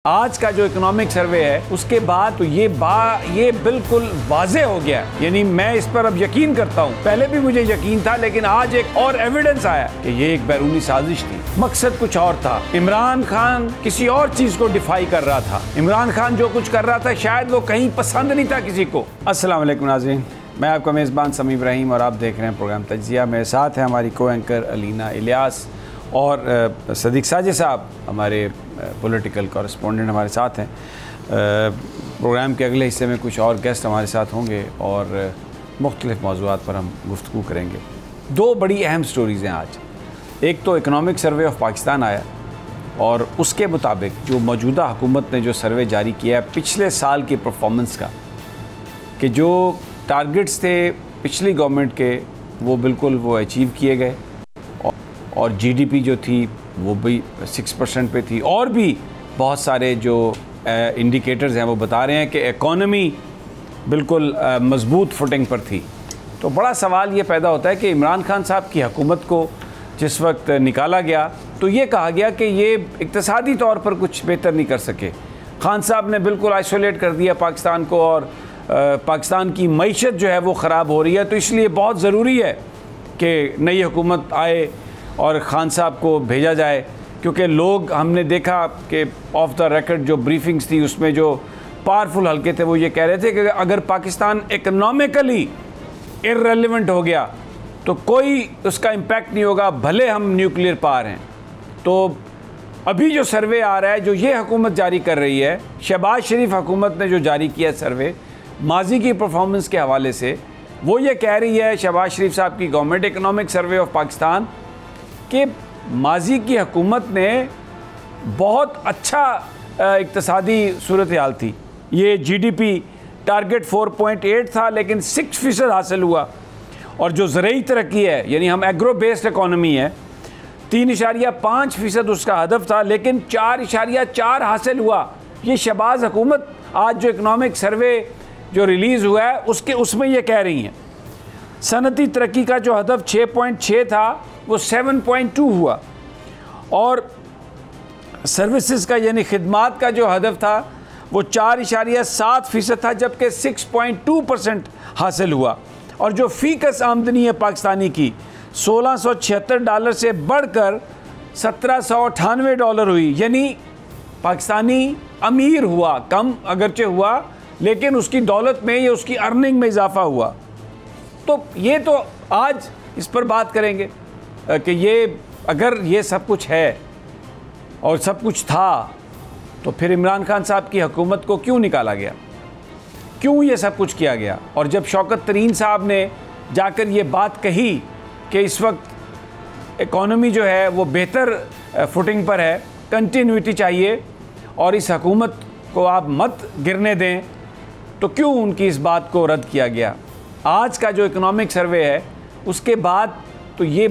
आज का जो इकोनॉमिक सर्वे है उसके बाद तो ये बिल्कुल वाज़े हो गया, यानी मैं इस पर अब यकीन करता हूँ। पहले भी मुझे यकीन था, लेकिन आज एक और एविडेंस आया कि ये एक बैरूनी साजिश थी। मकसद कुछ और था। इमरान खान किसी और चीज को डिफाई कर रहा था। इमरान खान जो कुछ कर रहा था शायद वो कहीं पसंद नहीं था किसी को। अस्सलाम वालेकुम नाज़रीन, मैं आपका मेज़बान समी इब्राहिम और आप देख रहे हैं प्रोग्राम तज्ज़िया। मेरे साथ हैं हमारी को एंकर अलीना इलियास और सदीक साजिद साहब, हमारे पॉलिटिकल कॉरेस्पोंडेंट हमारे साथ हैं। प्रोग्राम के अगले हिस्से में कुछ और गेस्ट हमारे साथ होंगे और मुख्तलिफ़ मौज़ूआत पर हम गुफ्तगू करेंगे। दो बड़ी अहम स्टोरीज़ हैं आज। एक तो इकनॉमिक सर्वे ऑफ पाकिस्तान आया और उसके मुताबिक जो मौजूदा हुकूमत ने जो सर्वे जारी किया है पिछले साल की परफॉर्मेंस का, कि जो टारगेट्स थे पिछली गवर्नमेंट के वो बिल्कुल वो अचीव किए गए और जीडीपी जो थी वो भी 6% पे थी, और भी बहुत सारे जो इंडिकेटर्स हैं वो बता रहे हैं कि इकॉनमी बिल्कुल मजबूत फुटिंग पर थी। तो बड़ा सवाल ये पैदा होता है कि इमरान खान साहब की हुकूमत को जिस वक्त निकाला गया तो ये कहा गया कि ये इक़्तिसादी तौर पर कुछ बेहतर नहीं कर सके। खान साहब ने बिल्कुल आइसोलेट कर दिया पाकिस्तान को और पाकिस्तान की मईशत जो है वो ख़राब हो रही है, तो इसलिए बहुत ज़रूरी है कि नई हुकूमत आए और ख़ान साहब को भेजा जाए। क्योंकि लोग, हमने देखा कि ऑफ द रिकॉर्ड जो ब्रीफिंग्स थी उसमें जो पावरफुल हल्के थे वो ये कह रहे थे कि अगर पाकिस्तान इकनॉमिकली इर्रेलेवेंट हो गया तो कोई उसका इम्पैक्ट नहीं होगा, भले हम न्यूक्लियर पावर हैं। तो अभी जो सर्वे आ रहा है जो ये हुकूमत जारी कर रही है, शहबाज शरीफ हुकूमत ने जो जारी किया सर्वे माजी की परफॉर्मेंस के हवाले से, वो ये कह रही है शहबाज शरीफ साहब की government, economic survey of Pakistan, कि माजी की हुकूमत ने बहुत अच्छा इक़्तिसादी सूरत हाल थी। ये जीडीपी टारगेट 4.8 था लेकिन 6% हासिल हुआ, और जो ज़रूरी तरक्की है यानी हम एग्रो बेस्ड इकॉनमी है 3.5% उसका हदफ था लेकिन 4.4 हासिल हुआ। ये शहबाज हुकूमत आज जो इकनॉमिक सर्वे जो रिलीज़ हुआ है उसमें ये कह रही हैं। सनती तरक्की का जो हदफ 6.6 था वो 7.2 हुआ, और सर्विसेज का यानी खिदमात का जो हदफ था वो 4.7% था, जबकि 6.2% हासिल हुआ। और जो फ़ीकस आमदनी है पाकिस्तानी की $1676 से बढ़कर $1798 हुई, यानी पाकिस्तानी अमीर हुआ, कम अगरचे हुआ लेकिन उसकी दौलत में या उसकी अर्निंग में इजाफा हुआ। तो ये तो आज इस पर बात करेंगे कि ये अगर ये सब कुछ है और सब कुछ था तो फिर इमरान खान साहब की हुकूमत को क्यों निकाला गया, क्यों ये सब कुछ किया गया। और जब शौकत तरीन साहब ने जाकर ये बात कही कि इस वक्त इकॉनमी जो है वो बेहतर फुटिंग पर है, कंटिन्यूटी चाहिए और इस हुकूमत को आप मत गिरने दें, तो क्यों उनकी इस बात को रद्द किया गया। आज का जो इकोनॉमिक सर्वे है उसके बाद तो ये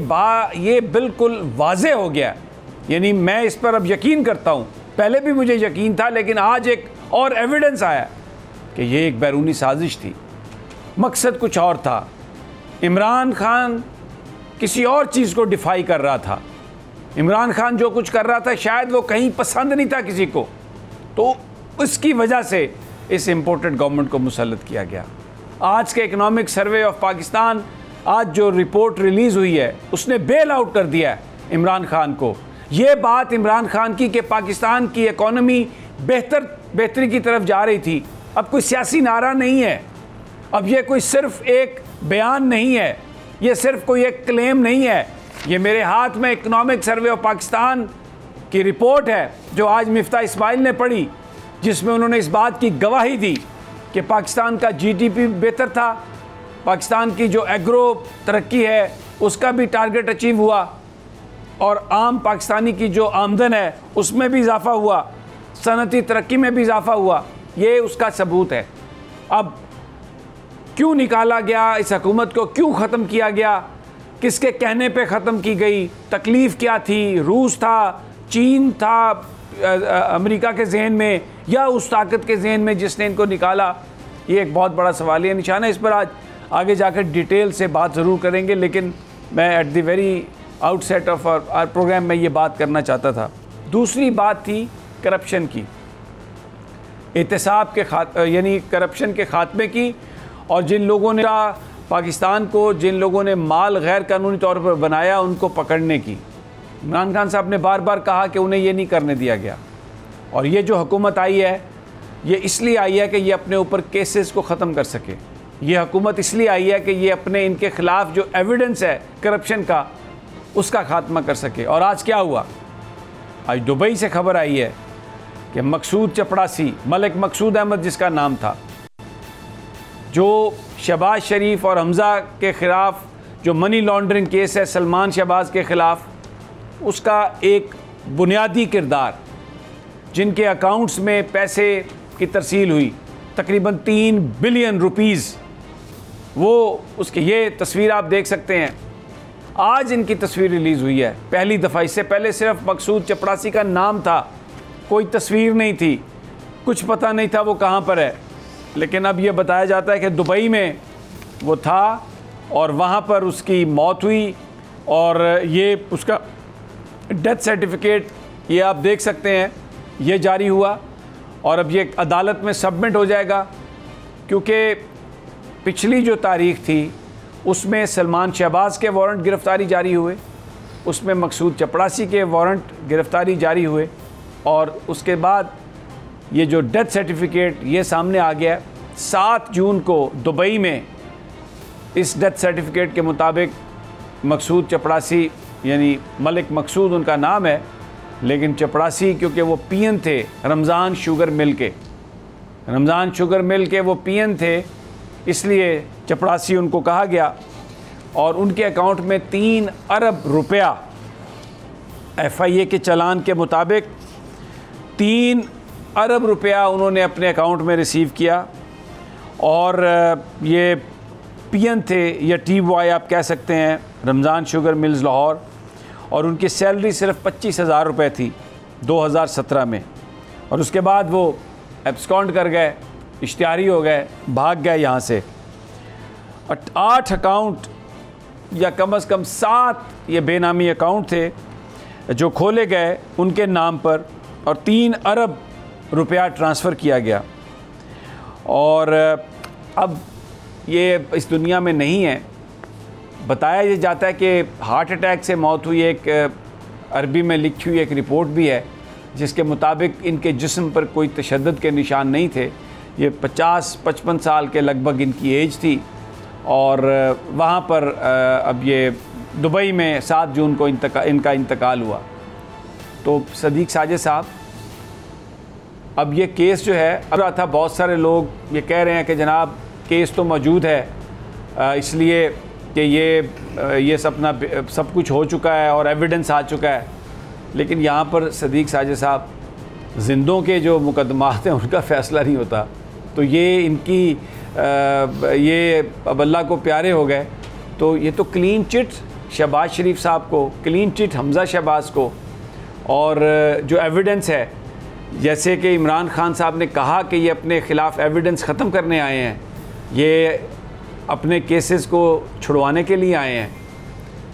बिल्कुल वाज़े हो गया, यानी मैं इस पर अब यकीन करता हूँ। पहले भी मुझे यकीन था, लेकिन आज एक और एविडेंस आया कि ये एक बैरूनी साजिश थी। मकसद कुछ और था। इमरान खान किसी और चीज़ को डिफाई कर रहा था। इमरान खान जो कुछ कर रहा था शायद वो कहीं पसंद नहीं था किसी को, तो उसकी वजह से इस इम्पोर्टेड गवर्नमेंट को मुसल्लत किया गया। आज के इकनॉमिक सर्वे ऑफ पाकिस्तान, आज जो रिपोर्ट रिलीज़ हुई है उसने बेल आउट कर दिया है इमरान खान को। ये बात इमरान खान की कि पाकिस्तान की इकॉनमी बेहतरी की तरफ जा रही थी, अब कोई सियासी नारा नहीं है, अब ये कोई सिर्फ एक बयान नहीं है, ये सिर्फ कोई एक क्लेम नहीं है। ये मेरे हाथ में इकनॉमिक सर्वे ऑफ पाकिस्तान की रिपोर्ट है जो आज मिफ्ता इस्माइल ने पढ़ी, जिसमें उन्होंने इस बात की गवाही दी कि पाकिस्तान का जीडीपी बेहतर था, पाकिस्तान की जो एग्रो तरक्की है उसका भी टारगेट अचीव हुआ, और आम पाकिस्तानी की जो आमदन है उसमें भी इजाफा हुआ, सनती तरक्की में भी इजाफा हुआ। ये उसका सबूत है। अब क्यों निकाला गया इस हुकूमत को, क्यों ख़त्म किया गया, किसके कहने पे ख़त्म की गई, तकलीफ़ क्या थी, रूस था, चीन था अमेरिका के जहन में, या उस ताकत के जहन में जिसने इनको निकाला, ये एक बहुत बड़ा सवालिया निशान है। इस पर आज आगे जाकर डिटेल से बात ज़रूर करेंगे, लेकिन मैं at the very outset of our programme में ये बात करना चाहता था। दूसरी बात थी करप्शन की। एहतसाब के यानी करप्शन के ख़ात्मे की, और जिन लोगों ने पाकिस्तान को, जिन लोगों ने माल गैर कानूनी तौर पर बनाया, उनको पकड़ने की। इमरान खान साहब ने बार बार कहा कि उन्हें ये नहीं करने दिया गया। और ये जो हुकूमत आई है, ये इसलिए आई है कि ये अपने ऊपर केसेस को ख़त्म कर सके। ये हुकूमत इसलिए आई है कि ये अपने इनके ख़िलाफ़ जो एविडेंस है करप्शन का, उसका ख़ात्मा कर सके। और आज क्या हुआ? आज दुबई से खबर आई है कि मकसूद चपड़ासी, मलिक मकसूद अहमद जिसका नाम था, जो शहबाज शरीफ और हमज़ा के ख़िलाफ़ जो मनी लॉन्ड्रिंग केस है सलमान शहबाज के ख़िलाफ़, उसका एक बुनियादी किरदार, जिनके अकाउंट्स में पैसे की तरसील हुई तकरीबन 3 बिलियन रुपीज़, वो उसकी ये तस्वीर आप देख सकते हैं। आज इनकी तस्वीर रिलीज़ हुई है पहली दफ़ा। इससे पहले सिर्फ मकसूद चपड़ासी का नाम था, कोई तस्वीर नहीं थी, कुछ पता नहीं था वो कहाँ पर है। लेकिन अब ये बताया जाता है कि दुबई में वो था और वहाँ पर उसकी मौत हुई, और ये उसका डेथ सर्टिफिकेट ये आप देख सकते हैं, ये जारी हुआ और अब ये अदालत में सबमिट हो जाएगा। क्योंकि पिछली जो तारीख़ थी उसमें सलमान शहबाज के वारंट गिरफ़्तारी जारी हुए, उसमें मकसूद चपड़ासी के वारंट गिरफ़्तारी जारी हुए, और उसके बाद ये जो डेथ सर्टिफिकेट ये सामने आ गया। 7 जून को दुबई में इस डेथ सर्टिफिकेट के मुताबिक मकसूद चपड़ासी, यानी मलिक मकसूद उनका नाम है, लेकिन चपड़ासी क्योंकि वो पीएन थे रमज़ान शुगर मिल के, रमज़ान शुगर मिल के वो पीएन थे, इसलिए चपड़ासी उनको कहा गया। और उनके अकाउंट में 3 अरब रुपया FIA के चालान के मुताबिक 3 अरब रुपया उन्होंने अपने अकाउंट में रिसीव किया। और ये पीएन थे या टी बॉय आप कह सकते हैं रमज़ान शुगर मिल्स लाहौर, और उनकी सैलरी सिर्फ 25,000 रुपये थी 2017 में। और उसके बाद वो एब्सकॉन्ड कर गए, इश्तिहारी हो गए, भाग गए यहाँ से। 8 अकाउंट या कम से कम 7 ये बेनामी अकाउंट थे जो खोले गए उनके नाम पर, और 3 अरब रुपया ट्रांसफ़र किया गया। और अब ये इस दुनिया में नहीं है। बताया ये जाता है कि हार्ट अटैक से मौत हुई। एक अरबी में लिखी हुई एक रिपोर्ट भी है जिसके मुताबिक इनके जिस्म पर कोई तशद्दुद के निशान नहीं थे। ये 50-55 साल के लगभग इनकी एज थी, और वहाँ पर अब ये दुबई में 7 जून को इनका इंतकाल हुआ। तो सदीक साजिद साहब, अब ये केस जो है अब रहा था, बहुत सारे लोग ये कह रहे हैं कि जनाब केस तो मौजूद है, इसलिए कि ये सब कुछ हो चुका है और एविडेंस आ चुका है। लेकिन यहाँ पर सदीक साजिद साहब, जिंदों के जो मुकदमात हैं उनका फ़ैसला नहीं होता। तो ये इनकी ये अब अल्लाह को प्यारे हो गए। तो ये तो क्लीन चिट शहबाज शरीफ साहब को, क्लीन चिट हमज़ा शहबाज को, और जो एविडेंस है, जैसे कि इमरान खान साहब ने कहा कि ये अपने ख़िलाफ़ एविडेंस ख़त्म करने आए हैं, ये अपने केसेस को छुड़वाने के लिए आए हैं।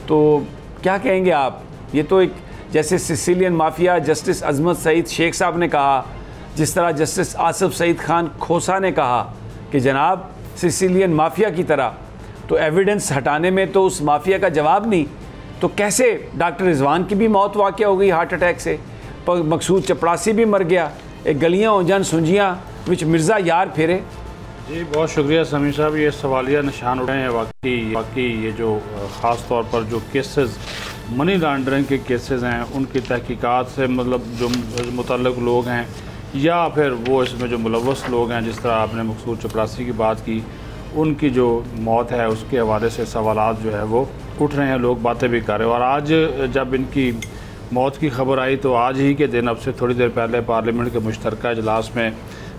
तो क्या कहेंगे आप? ये तो एक जैसे सिसिलियन माफिया जस्टिस अजमत सईद शेख साहब ने कहा, जिस तरह जस्टिस आसिफ सईद खान खोसा ने कहा कि जनाब सिसिलियन माफिया की तरह, तो एविडेंस हटाने में तो उस माफिया का जवाब नहीं। तो कैसे डॉक्टर रिजवान की भी मौत वाक़या हो गई हार्ट अटैक से, मकसूद चपड़ासी भी मर गया, एक गलियाँ उंजन सुंजियाँ विच मिर्ज़ा यार फेरे। जी बहुत शुक्रिया समीर साहब, ये सवालिया निशान उठाए हैं। वाकई ये जो ख़ास तौर पर जो केसेस मनी लॉन्ड्रिंग के केसेस हैं उनकी तहकीकात से मतलब जो मुतल्लिक़ लोग हैं या फिर वो इसमें जो मुलव्वस लोग हैं, जिस तरह आपने मकसूद चपड़ासी की बात की, उनकी जो मौत है उसके हवाले से सवालात जो है वो उठ रहे हैं, लोग बातें भी कर रहे हैं। और आज जब इनकी मौत की खबर आई तो आज ही के दिन, अब से थोड़ी देर पहले पार्लियामेंट के मुश्तरका इजलास में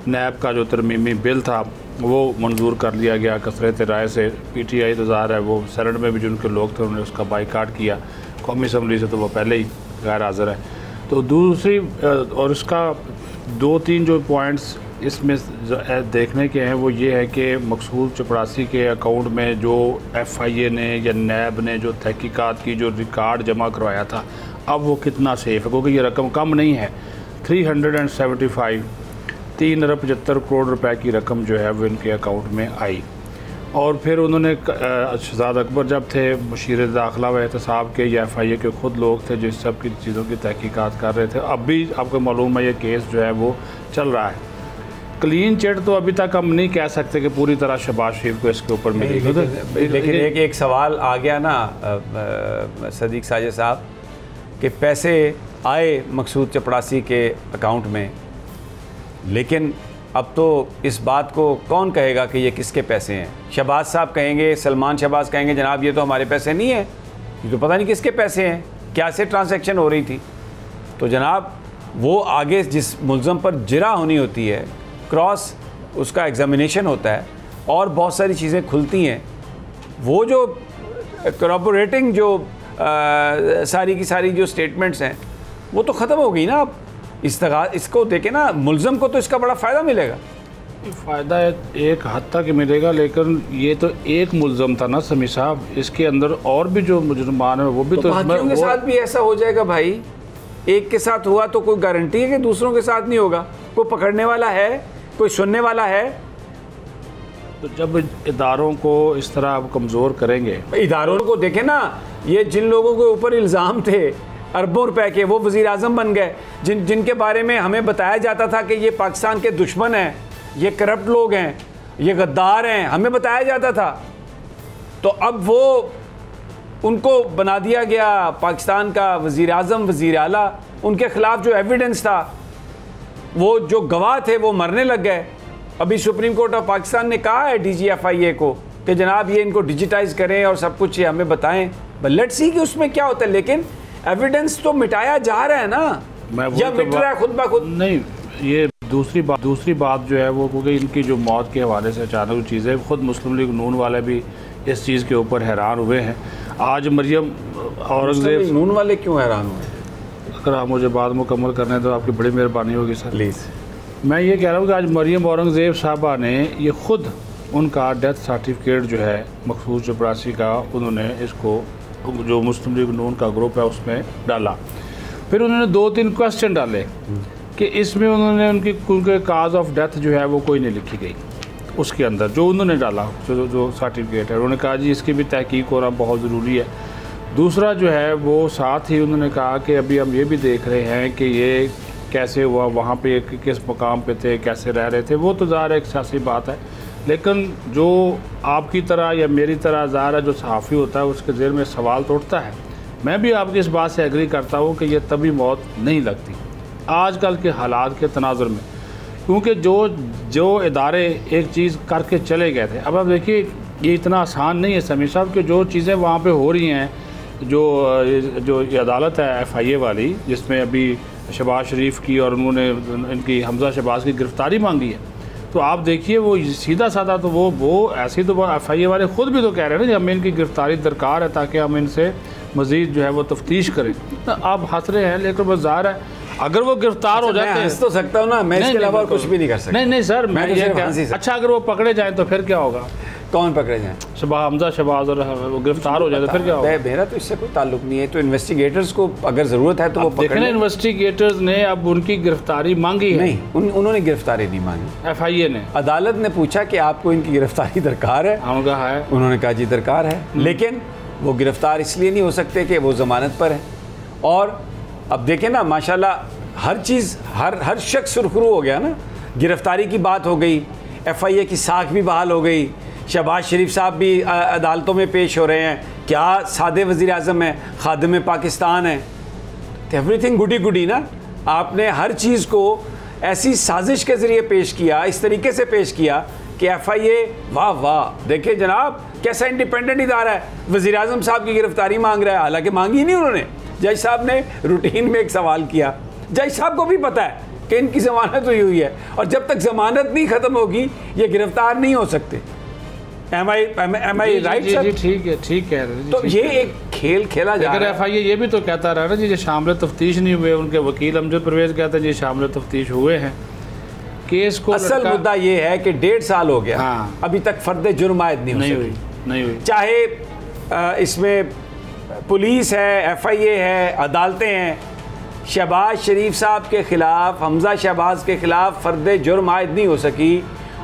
नैब का जो तरमीमी बिल था वो मंजूर कर लिया गया कसरत राय से। PTI तो ज़ाहिर है वो सेनेट में भी जो उनके लोग थे उन्होंने उसका बाइकाट किया, कौमी असम्बली से तो वो पहले ही गैर हाज़िर है। तो दूसरी और इसका 2-3 जो पॉइंट्स इसमें देखने के हैं वो ये है कि मकसूद चपड़ासी के अकाउंट में जो FIA ने या नैब ने जो तहकीकात की जो रिकॉर्ड जमा करवाया था, अब वो कितना सेफ़ है, क्योंकि ये रकम कम नहीं है। 375 3 अरब 75 करोड़ रुपए की रकम जो है वो इनके अकाउंट में आई। और फिर उन्होंने शहजाद अकबर जब थे मुशीर दाखिला व एहतसाब के या FIA के ख़ुद लोग थे जो इस सब की चीज़ों की तहकीकात कर रहे थे। अब भी आपको मालूम है ये केस जो है वो चल रहा है। क्लीन चिट तो अभी तक हम नहीं कह सकते कि पूरी तरह शहबाज शरीफ को इसके ऊपर मिलेगी। लेकिन एक सवाल आ गया ना सदीक साजिद साहब कि पैसे आए मकसूद चपड़ासी के अकाउंट में, लेकिन अब तो इस बात को कौन कहेगा कि ये किसके पैसे हैं? शहबाज साहब कहेंगे, सलमान शहबाज कहेंगे जनाब ये तो हमारे पैसे नहीं हैं, ये तो पता नहीं किसके पैसे हैं, क्या से ट्रांजैक्शन हो रही थी। तो जनाब वो आगे जिस मुल्ज़म पर जिरा होनी होती है, क्रॉस उसका एग्जामिनेशन होता है और बहुत सारी चीज़ें खुलती हैं, वो जो करॉबोरेटिंग जो सारी की सारी जो स्टेटमेंट्स हैं वो तो ख़त्म हो गई ना। अब इसको देखें ना, मुल्ज़म को तो इसका बड़ा फ़ायदा मिलेगा। फ़ायदा एक हद तक मिलेगा, लेकिन ये तो एक मुल्ज़म था ना समी साहब, इसके अंदर और भी जो मुजरमान है वो भी तो बाकियों के साथ भी ऐसा हो जाएगा भाई। एक के साथ हुआ तो कोई गारंटी है कि दूसरों के साथ नहीं होगा? कोई पकड़ने वाला है, कोई सुनने वाला है? तो जब इदारों को इस तरह आप कमज़ोर करेंगे, इदारों को देखें ना, ये जिन लोगों के ऊपर इल्ज़ाम थे अरबों रुपए के, वो वज़ीर आज़म बन गए, जिनके बारे में हमें बताया जाता था कि ये पाकिस्तान के दुश्मन हैं, ये करप्ट लोग हैं, ये गद्दार हैं, हमें बताया जाता था। तो अब वो उनको बना दिया गया पाकिस्तान का वज़ीर आज़म, वज़ीर आला। उनके ख़िलाफ़ जो एविडेंस था, वो जो गवाह थे वो मरने लग गए। अभी सुप्रीम कोर्ट ऑफ पाकिस्तान ने कहा है DG FIA को कि जनाब ये इनको डिजिटाइज़ करें और सब कुछ ये हमें बताएं। बट लेट्स सी कि उसमें क्या होता है, लेकिन एविडेंस तो मिटाया जा रहा है ना, या मिट रहा है खुद ब खुद? नहीं, ये दूसरी बात जो है वो, क्योंकि इनकी जो मौत के हवाले से अचानक चीज़ें, खुद मुस्लिम लीग नून वाले भी इस चीज़ के ऊपर हैरान हुए हैं। आज मरियम औरंगज़ेब, नून वाले क्यों हैरान हुए? अगर आप मुझे बात मुकम्मल करने तो आपकी बड़ी मेहरबानी होगी सर। प्लीज़। मैं ये कह रहा हूँ कि आज मरियम औरंगज़ेब साहबा ने ये ख़ुद उनका डेथ सर्टिफिकेट जो है मकसूद चपरासी का, उन्होंने इसको जो मुस्लिम लीग नून का ग्रुप है उसमें डाला। फिर उन्होंने 2-3 क्वेश्चन डाले कि इसमें उन्होंने उनके काज ऑफ डेथ जो है वो कोई नहीं लिखी गई उसके अंदर, जो उन्होंने डाला जो सर्टिफिकेट है। उन्होंने कहा जी इसकी भी तहकीक होना बहुत ज़रूरी है। दूसरा जो है वो साथ ही उन्होंने कहा कि अभी हम ये भी देख रहे हैं कि ये कैसे हुआ, वहाँ पे किस मकाम पे थे, कैसे रह रहे थे। वो तो ज़ाहिर एक सियासी बात है, लेकिन जो आपकी तरह या मेरी तरह ज़ाहिर है जो सहाफ़ी होता है उसके ज़हन में सवाल तो उठता है। मैं भी आपकी इस बात से एग्री करता हूँ कि ये तभी मौत नहीं लगती आजकल के हालात के तनाजुर में, क्योंकि जो इदारे एक चीज़ करके चले गए थे। अब आप देखिए ये इतना आसान नहीं है समीर साहब कि जो चीज़ें वहाँ पे हो रही हैं, जो ये अदालत है FIA वाली जिसमें अभी शहबाज शरीफ की और उन्होंने इनकी हमजा शहबाज की गिरफ़्तारी मांगी है, तो आप देखिए वो सीधा साधा तो वो ऐसे तो FIA वाले ख़ुद भी तो कह रहे हैं ना कि हमें इनकी गिरफ़्तारी दरकार है ताकि हम इनसे मज़ीद जो है वो तफ्तीश करें। तो आप हंस रहे हैं, लेकिन बस ज़ाहिर है अगर वो गिरफ्तार हो जाते हैं, हंस तो सकता हूँ ना मैं, इसके अलावा कुछ भी नहीं कर सकता। नहीं सर, मैं ये क्या, अच्छा अगर वो पकड़े जाए तो फिर क्या होगा? कौन पकड़े जाए? हमजा शहबाज और वो गिरफ्तार हो जाए तो फिर क्या होगा? मेरा तो इससे कोई ताल्लुक नहीं है। तो इन्वेस्टिगेटर्स को अगर ज़रूरत है तो वो देखें ना, इन्वेस्टिगेटर्स ने अब उनकी गिरफ्तारी मांगी है। नहीं, उन्होंने गिरफ्तारी नहीं मांगी, FIA ने। अदालत ने पूछा कि आपको इनकी गिरफ्तारी दरकार है, उन्होंने कहा है, उन्होंने कहा जी दरकार है, लेकिन वो गिरफ्तार इसलिए नहीं हो सकते कि वो ज़मानत पर है। और अब देखें ना माशाल्लाह हर चीज़, हर शख्स सुरखरू हो गया ना। गिरफ्तारी की बात हो गई, FIA की साख भी बहाल हो गई, शहबाज शरीफ साहब भी अदालतों में पेश हो रहे हैं। क्या सादे वज़ीर आज़म है, खादिम पाकिस्तान है, तो एवरीथिंग गुडी गुडी ना। आपने हर चीज़ को ऐसी साजिश के ज़रिए पेश किया, इस तरीके से पेश किया कि FIA वाह वाह, देखिए जनाब कैसा इंडिपेंडेंट इदारा है, वज़ीर आज़म साहब की गिरफ्तारी मांग रहा है, हालांकि मांगी नहीं उन्होंने। जज साहब ने रूटीन में एक सवाल किया, जज साहब को भी पता है कि इनकी ज़मानत हुई है और जब तक ज़मानत नहीं ख़त्म होगी ये गिरफ्तार नहीं हो सकते। Am I right sir? ठीक है। तो ये एक खेल खेला जा रहा है। FIA ये भी तो कहता रहा ना जी शामिल तफ्तीश नहीं हुए, उनके वकील अमजद परवेज़ कहते हैं जी शामिल तफ्तीश हुए हैं। केस को असल मुद्दा ये है कि 1.5 साल हो गया, हाँ, अभी तक फर्द जुर्म आयद नहीं हुई। चाहे इसमें पुलिस है, FIA है, अदालतें हैं, शहबाज शरीफ साहब के ख़िलाफ़, हमज़ा शहबाज के ख़िलाफ़ फ़र्द जुर्म आयद नहीं हो सकी,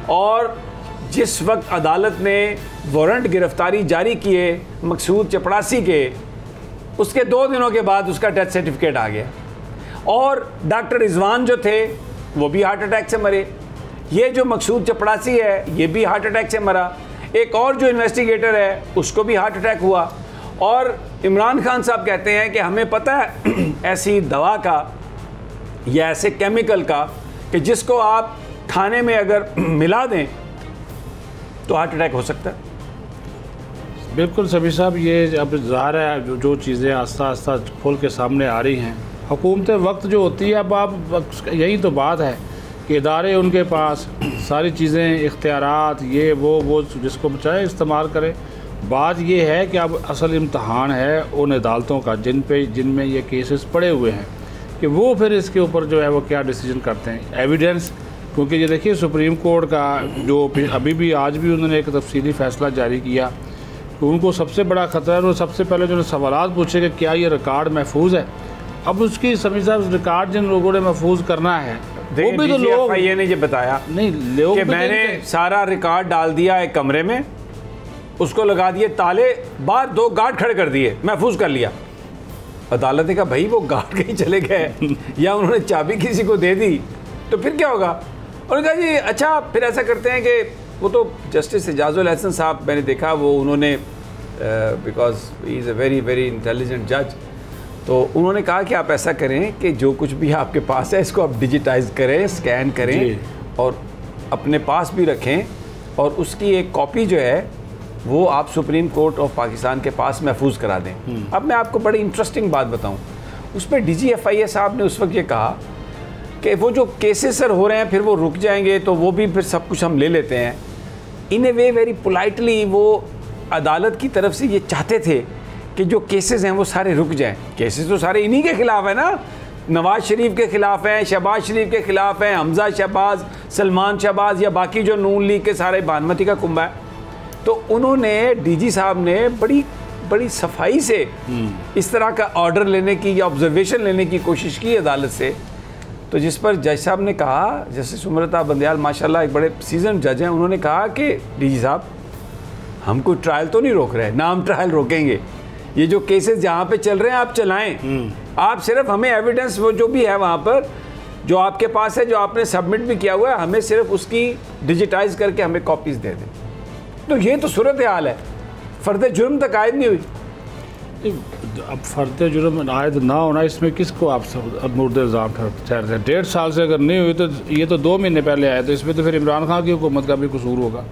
और जिस वक्त अदालत ने वारंट गिरफ़्तारी जारी किए मकसूद चपड़ासी के, उसके 2 दिनों के बाद उसका डेथ सर्टिफिकेट आ गया। और डॉक्टर रिजवान जो थे वो भी हार्ट अटैक से मरे, ये जो मकसूद चपड़ासी है ये भी हार्ट अटैक से मरा, एक और जो इन्वेस्टिगेटर है उसको भी हार्ट अटैक हुआ। और इमरान खान साहब कहते हैं कि हमें पता है ऐसी दवा का या ऐसे केमिकल का कि जिसको आप खाने में अगर मिला दें तो हार्ट अटैक हो सकता है। बिल्कुल सभी साहब, ये अब ज़ाहिर है जो चीज़ें आस्ता आस्ता खोल के सामने आ रही हैं, हुकूमत वक्त जो होती है, अब आप यही तो बात है कि इदारे उनके पास सारी चीज़ें, इख्तियारात, ये वो जिसको चाहे इस्तेमाल करें। बात ये है कि अब असल इम्तहान है उन अदालतों का जिनमें ये केसेस पड़े हुए हैं कि वो फिर इसके ऊपर जो है वो क्या डिसीजन करते हैं। एविडेंस, क्योंकि ये देखिए सुप्रीम कोर्ट का जो अभी भी आज भी उन्होंने एक तफसीली फ़ैसला जारी किया कि उनको सबसे बड़ा ख़तरा है, सबसे पहले जो सवाल पूछे कि क्या ये रिकॉर्ड महफूज है। अब उसकी समी साहब रिकॉर्ड जिन लोगों ने महफूज करना है वो भी तो लोग, ये नहीं बताया नहीं लोग कि मैंने सारा रिकॉर्ड डाल दिया एक कमरे में, उसको लगा दिए ताले, बाहर 2 गार्ड खड़े कर दिए, महफूज कर लिया। अदालत ने कहा भाई वो गार्ड कहीं चले गए या उन्होंने चाबी किसी को दे दी तो फिर क्या होगा। उन्होंने कहा जी अच्छा फिर ऐसा करते हैं कि वो तो जस्टिस एजाजुल हसन साहब मैंने देखा वो उन्होंने because he is a very very intelligent जज, तो उन्होंने कहा कि आप ऐसा करें कि जो कुछ भी आपके पास है इसको आप डिजिटाइज करें, स्कैन करें और अपने पास भी रखें, और उसकी एक कॉपी जो है वो आप सुप्रीम कोर्ट ऑफ पाकिस्तान के पास महफूज करा दें। अब मैं आपको बड़ी इंटरेस्टिंग बात बताऊं, उस पर DGFIA साहब ने उस वक्त ये कहा कि वो जो केसेस सर हो रहे हैं फिर वो रुक जाएंगे तो वो भी फिर सब कुछ हम ले लेते हैं। इन ए वे वेरी पोलाइटली वो अदालत की तरफ से ये चाहते थे कि जो केसेस हैं वो सारे रुक जाएं। केसेस तो सारे इन्हीं के ख़िलाफ़ है ना, नवाज़ शरीफ के ख़िलाफ़ हैं, शहबाज शरीफ के ख़िलाफ़ हैं, हमज़ा शहबाज, सलमान शहबाज या बाकी जो नून लीग के सारे बानमती का कुंबा है। तो उन्होंने DG साहब ने बड़ी सफाई से इस तरह का ऑर्डर लेने की या ऑब्जर्वेशन लेने की कोशिश की अदालत से, तो जिस पर जज साहब ने कहा, जैसे सुमरता बंदयाल माशाल्लाह एक बड़े सीजन जज हैं, उन्होंने कहा कि DG साहब हम कोई ट्रायल तो नहीं रोक रहे, ना हम ट्रायल रोकेंगे, ये जो केसेस जहाँ पे चल रहे हैं आप चलाएं, आप सिर्फ हमें एविडेंस वो जो भी है वहाँ पर जो आपके पास है, जो आपने सबमिट भी किया हुआ है, हमें सिर्फ उसकी डिजिटाइज करके हमें कॉपीज़ दे दें। तो ये तो सूरत हाल है, फ़र्द जुर्म तक आयद नहीं हुई। अब फ़र्द जुर्म आयद ना होना इसमें किसको आप सब मुर्द इल्ज़ाम ठहरते हैं। 1.5 साल से अगर नहीं हुई तो ये तो 2 महीने पहले आया, तो इसमें तो फिर इमरान खान की हुकूमत का भी कसूर होगा,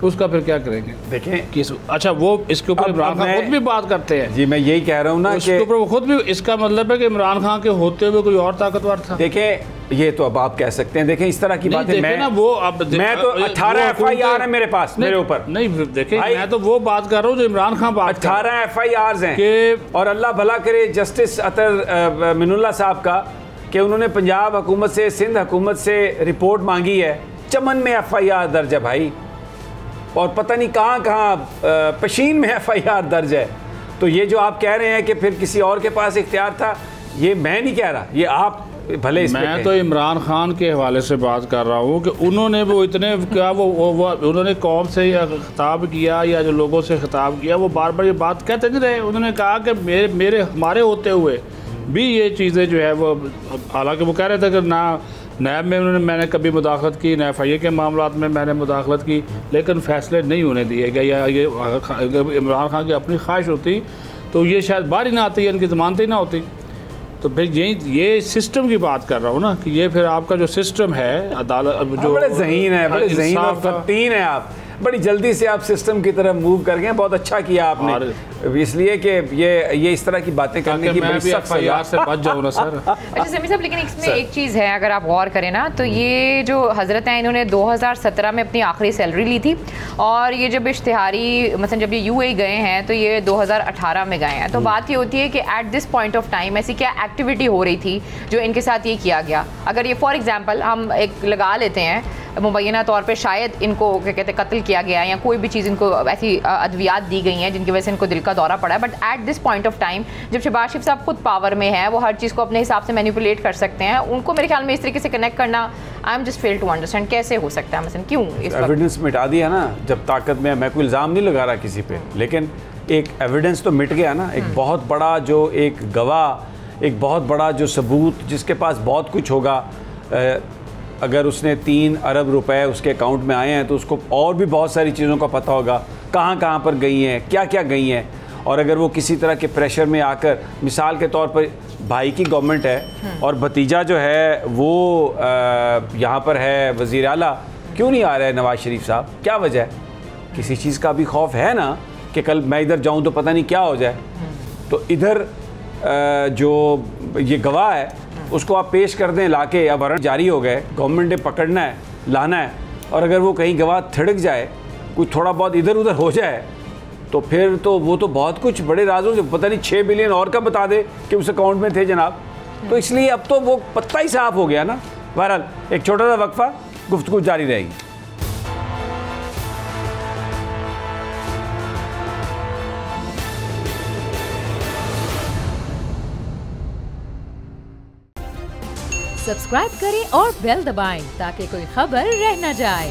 तो उसका फिर क्या करेंगे। देखें किस अच्छा वो इसके ऊपर इमरान खान खुद भी बात करते हैं। जी मैं यही कह रहा हूँ ना इसके ऊपर वो खुद भी, इसका मतलब है कि इमरान खान के होते हुए कोई और ताकतवर था। देखें ये तो अब आप कह सकते हैं, देखें इस तरह की बातें मैं तो 18 FIR है मेरे पास, मेरे ऊपर नहीं देखें मैं तो वो बात कर रहा हूँ जो इमरान खान बात 18 FIRs हैं कि, और अल्लाह भला करे जस्टिस अतर मिनुल्लाह साहब का कि उन्होंने पंजाब हुकूमत से, सिंध हुकूमत से रिपोर्ट मांगी है, चमन में FIR दर्ज है भाई, और पता नहीं कहाँ पशीन में FIR दर्ज है। तो ये जो आप कह रहे हैं कि फिर किसी और के पास इख्तियार था, ये मैं नहीं कह रहा, ये आप भले इस मैं तो इमरान खान के हवाले से बात कर रहा हूँ कि उन्होंने वो इतने क्या वो उन्होंने कौम से या खिताब किया या जो लोगों से खिताब किया, वो बार बार ये बात कहते नहीं रहे। उन्होंने कहा कि हमारे होते हुए भी ये चीज़ें जो है वो, हालांकि वो कह रहे थे कि ना नैब में मैंने कभी मुदाखलत की, ना FIA के मामलात में मैंने मुदाखलत की, लेकिन फ़ैसले नहीं होने दिए गए, या ये इमरान खान की अपनी ख्वाहिश होती तो ये शायद बाहर ही ना आती, इनकी ज़मानत ही ना होती। तो फिर ये सिस्टम की बात कर रहा हूँ ना कि ये फिर आपका जो सिस्टम है अदालत जो बड़े ज़हीन है, बड़े ज़हीन और फतीन है, आप बड़ी जल्दी से आप सिस्टम की तरफ मूव कर गए, बहुत अच्छा किया आपने, इसलिए कि ये इस तरह की बातें करने की बड़ी सख्त सजा से बच जाऊँ ना सर। अच्छा समी साहब, लेकिन इसमें एक चीज़ है, अगर आप गौर करें ना तो ये जो हज़रत हैं इन्होंने 2017 में अपनी आखिरी सैलरी ली थी, और ये जब इश्तिहारी मतलब जब ये UAE गए हैं तो ये 2018 में गए हैं। तो बात ये होती है कि at this point of time ऐसी क्या एक्टिविटी हो रही थी जो इनके साथ ये किया गया। अगर ये फॉर एग्जाम्पल हम एक लगा लेते हैं मुबैना तौर पे शायद इनको क्या कहते हैं कत्ल किया गया है या कोई भी चीज़ इनको ऐसी अद्वियात दी गई हैं जिनकी वजह से इनको दिल का दौरा पड़ा है। But at this point of time जब शहबाज शरीफ साहब खुद पावर में है, वो हर चीज़ को अपने हिसाब से मैनिपुलेट कर सकते हैं, उनको मेरे ख्याल में इस तरीके से कनेक्ट करना I am just fail to understand कैसे हो सकता है, मतलब क्यों इस एविडेंस मिटा दिया ना जब ताकत में। मैं कोई इल्ज़ाम नहीं लगा रहा किसी पे, लेकिन एक एविडेंस तो मिट गया ना। एक बहुत बड़ा जो एक गवाह, एक बहुत बड़ा जो सबूत, जिसके पास बहुत कुछ होगा, अगर उसने 3 अरब रुपए उसके अकाउंट में आए हैं तो उसको और भी बहुत सारी चीज़ों का पता होगा, कहाँ कहाँ पर गई हैं, क्या क्या गई हैं। और अगर वो किसी तरह के प्रेशर में आकर, मिसाल के तौर पर भाई की गवर्नमेंट है और भतीजा जो है वो यहाँ पर है वज़ीर आला, क्यों नहीं आ रहा है नवाज शरीफ साहब, क्या वजह है? किसी चीज़ का भी खौफ है ना कि कल मैं इधर जाऊँ तो पता नहीं क्या हो जाए। तो इधर जो ये गवाह है उसको आप पेश कर दें लाके, अब वारंट जारी हो गए, गवर्नमेंट ने पकड़ना है, लाना है, और अगर वो कहीं गवाह थिड़क जाए, कुछ थोड़ा बहुत इधर उधर हो जाए, तो फिर तो वो तो बहुत कुछ बड़े राजों से पता नहीं 6 बिलियन और का बता दे कि उस अकाउंट में थे जनाब। तो इसलिए अब तो वो पत्ता ही साफ हो गया ना। बहरहाल एक छोटा सा वक्फा, गुफ्तगू जारी रहेगी। सब्सक्राइब करें और बेल दबाएं ताकि कोई खबर रह न जाए।